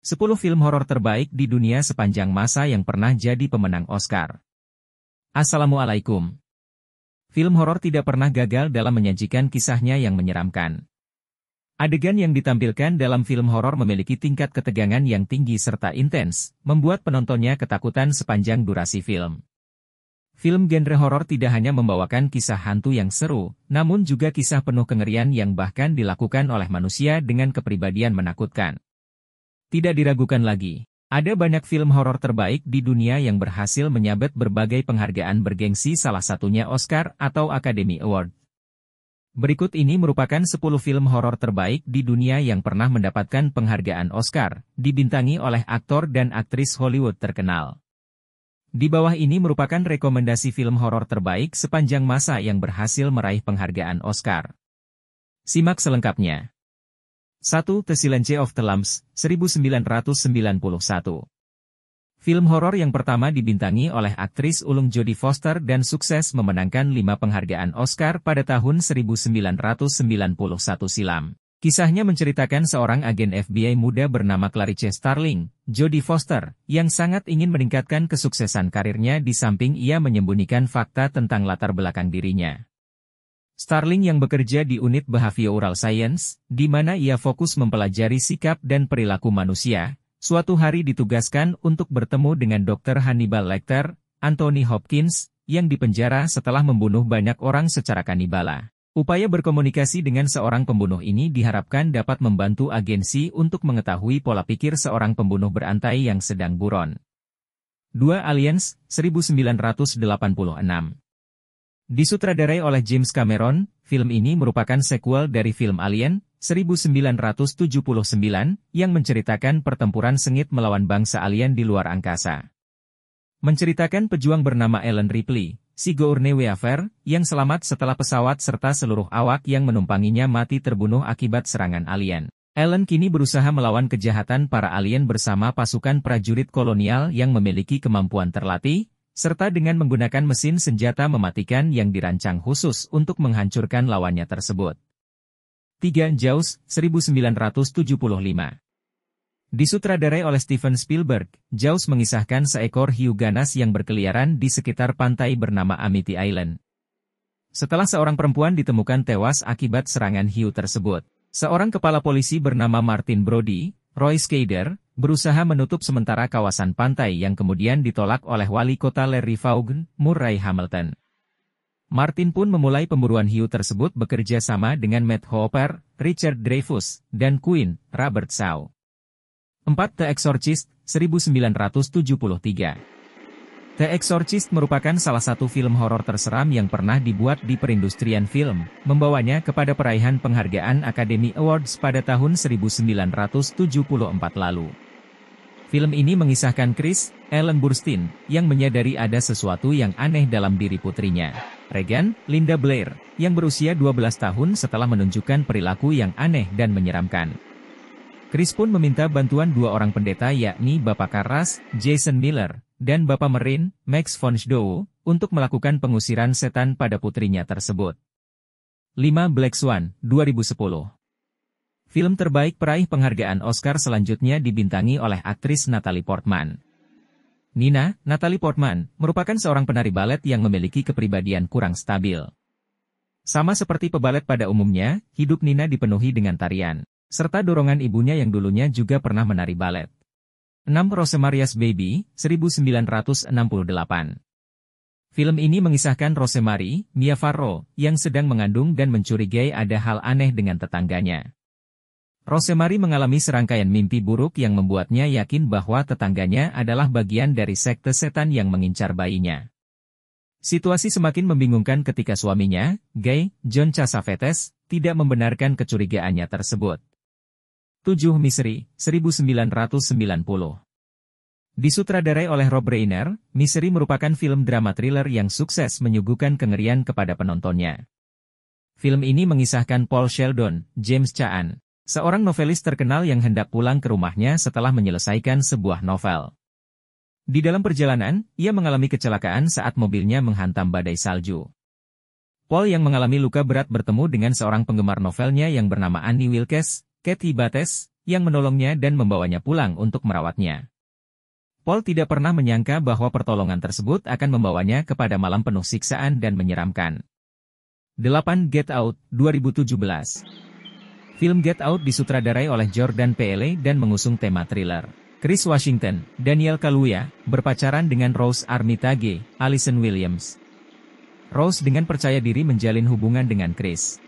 10 film horor terbaik di dunia sepanjang masa yang pernah jadi pemenang Oscar. Assalamualaikum. Film horor tidak pernah gagal dalam menyajikan kisahnya yang menyeramkan. Adegan yang ditampilkan dalam film horor memiliki tingkat ketegangan yang tinggi serta intens, membuat penontonnya ketakutan sepanjang durasi film. Film genre horor tidak hanya membawakan kisah hantu yang seru, namun juga kisah penuh kengerian yang bahkan dilakukan oleh manusia dengan kepribadian menakutkan. Tidak diragukan lagi, ada banyak film horor terbaik di dunia yang berhasil menyabet berbagai penghargaan bergengsi, salah satunya Oscar atau Academy Award. Berikut ini merupakan 10 film horor terbaik di dunia yang pernah mendapatkan penghargaan Oscar, dibintangi oleh aktor dan aktris Hollywood terkenal. Di bawah ini merupakan rekomendasi film horor terbaik sepanjang masa yang berhasil meraih penghargaan Oscar. Simak selengkapnya. 1. The Silence of the Lambs, 1991. Film horor yang pertama dibintangi oleh aktris ulung Jodie Foster dan sukses memenangkan 5 penghargaan Oscar pada tahun 1991 silam. Kisahnya menceritakan seorang agen FBI muda bernama Clarice Starling, Jodie Foster, yang sangat ingin meningkatkan kesuksesan karirnya di samping ia menyembunyikan fakta tentang latar belakang dirinya. Starling yang bekerja di unit Behavioral Science, di mana ia fokus mempelajari sikap dan perilaku manusia, suatu hari ditugaskan untuk bertemu dengan Dr. Hannibal Lecter, Anthony Hopkins, yang dipenjara setelah membunuh banyak orang secara kanibala. Upaya berkomunikasi dengan seorang pembunuh ini diharapkan dapat membantu agensi untuk mengetahui pola pikir seorang pembunuh berantai yang sedang buron. 2. Aliens, 1986. Disutradarai oleh James Cameron, film ini merupakan sequel dari film Alien, 1979, yang menceritakan pertempuran sengit melawan bangsa alien di luar angkasa. Menceritakan pejuang bernama Ellen Ripley, Sigourney Weaver, yang selamat setelah pesawat serta seluruh awak yang menumpanginya mati terbunuh akibat serangan alien. Ellen kini berusaha melawan kejahatan para alien bersama pasukan prajurit kolonial yang memiliki kemampuan terlatih, serta dengan menggunakan mesin senjata mematikan yang dirancang khusus untuk menghancurkan lawannya tersebut. 3. Jaws, 1975. Disutradarai oleh Steven Spielberg, Jaws mengisahkan seekor hiu ganas yang berkeliaran di sekitar pantai bernama Amity Island. Setelah seorang perempuan ditemukan tewas akibat serangan hiu tersebut, seorang kepala polisi bernama Martin Brody, Roy Scheider, berusaha menutup sementara kawasan pantai yang kemudian ditolak oleh wali kota Larry Vaughan, Murray Hamilton. Martin pun memulai pemburuan hiu tersebut bekerja sama dengan Matt Hooper, Richard Dreyfuss, dan Queen, Robert Shaw. 4. The Exorcist, 1973. The Exorcist merupakan salah satu film horor terseram yang pernah dibuat di perindustrian film, membawanya kepada peraihan penghargaan Academy Awards pada tahun 1974 lalu. Film ini mengisahkan Chris, Ellen Burstyn, yang menyadari ada sesuatu yang aneh dalam diri putrinya, Regan, Linda Blair, yang berusia 12 tahun setelah menunjukkan perilaku yang aneh dan menyeramkan. Chris pun meminta bantuan 2 orang pendeta yakni Bapak Karras, Jason Miller, dan Bapak Merin, Max von Sydow, untuk melakukan pengusiran setan pada putrinya tersebut. 5. Black Swan, 2010. Film terbaik peraih penghargaan Oscar selanjutnya dibintangi oleh aktris Natalie Portman. Natalie Portman, merupakan seorang penari balet yang memiliki kepribadian kurang stabil. Sama seperti pebalet pada umumnya, hidup Nina dipenuhi dengan tarian, serta dorongan ibunya yang dulunya juga pernah menari balet. 6. Rosemaria's Baby, 1968. Film ini mengisahkan Rosemary, Mia Farrow, yang sedang mengandung dan mencurigai ada hal aneh dengan tetangganya. Rosemary mengalami serangkaian mimpi buruk yang membuatnya yakin bahwa tetangganya adalah bagian dari sekte setan yang mengincar bayinya. Situasi semakin membingungkan ketika suaminya, Guy, John Cassavetes, tidak membenarkan kecurigaannya tersebut. 7. Misery, 1990. Disutradarai oleh Rob Reiner, Misery merupakan film drama thriller yang sukses menyuguhkan kengerian kepada penontonnya. Film ini mengisahkan Paul Sheldon, James Caan, seorang novelis terkenal yang hendak pulang ke rumahnya setelah menyelesaikan sebuah novel. Di dalam perjalanan, ia mengalami kecelakaan saat mobilnya menghantam badai salju. Paul yang mengalami luka berat bertemu dengan seorang penggemar novelnya yang bernama Annie Wilkes, Kathy Bates, yang menolongnya dan membawanya pulang untuk merawatnya. Paul tidak pernah menyangka bahwa pertolongan tersebut akan membawanya kepada malam penuh siksaan dan menyeramkan. 8. Get Out, 2017. Film Get Out disutradarai oleh Jordan Peele dan mengusung tema thriller. Chris Washington, Daniel Kaluuya, berpacaran dengan Rose Armitage, Allison Williams. Rose dengan percaya diri menjalin hubungan dengan Chris.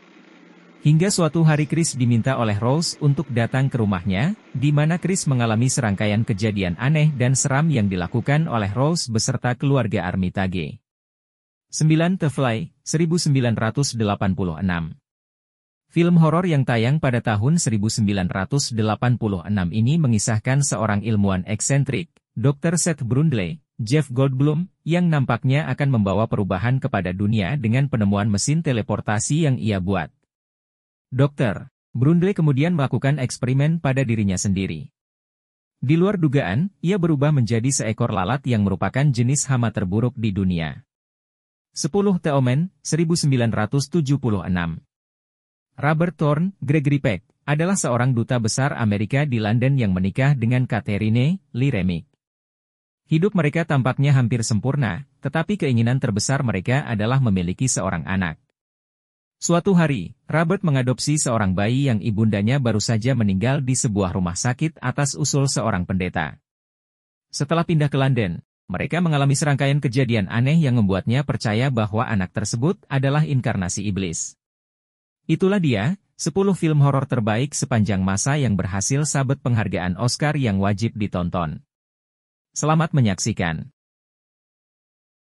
Hingga suatu hari Chris diminta oleh Rose untuk datang ke rumahnya, di mana Chris mengalami serangkaian kejadian aneh dan seram yang dilakukan oleh Rose beserta keluarga Armitage. 9. The Fly, 1986. Film horor yang tayang pada tahun 1986 ini mengisahkan seorang ilmuwan eksentrik, Dr. Seth Brundle, Jeff Goldblum, yang nampaknya akan membawa perubahan kepada dunia dengan penemuan mesin teleportasi yang ia buat. Dr. Brundle kemudian melakukan eksperimen pada dirinya sendiri. Di luar dugaan, ia berubah menjadi seekor lalat yang merupakan jenis hama terburuk di dunia. 10. The Omen, 1976. Robert Thorne, Gregory Peck, adalah seorang duta besar Amerika di London yang menikah dengan Catherine Lee Remick. Hidup mereka tampaknya hampir sempurna, tetapi keinginan terbesar mereka adalah memiliki seorang anak. Suatu hari, Robert mengadopsi seorang bayi yang ibundanya baru saja meninggal di sebuah rumah sakit atas usul seorang pendeta. Setelah pindah ke London, mereka mengalami serangkaian kejadian aneh yang membuatnya percaya bahwa anak tersebut adalah inkarnasi iblis. Itulah dia, 10 film horor terbaik sepanjang masa yang berhasil sabet penghargaan Oscar yang wajib ditonton. Selamat menyaksikan.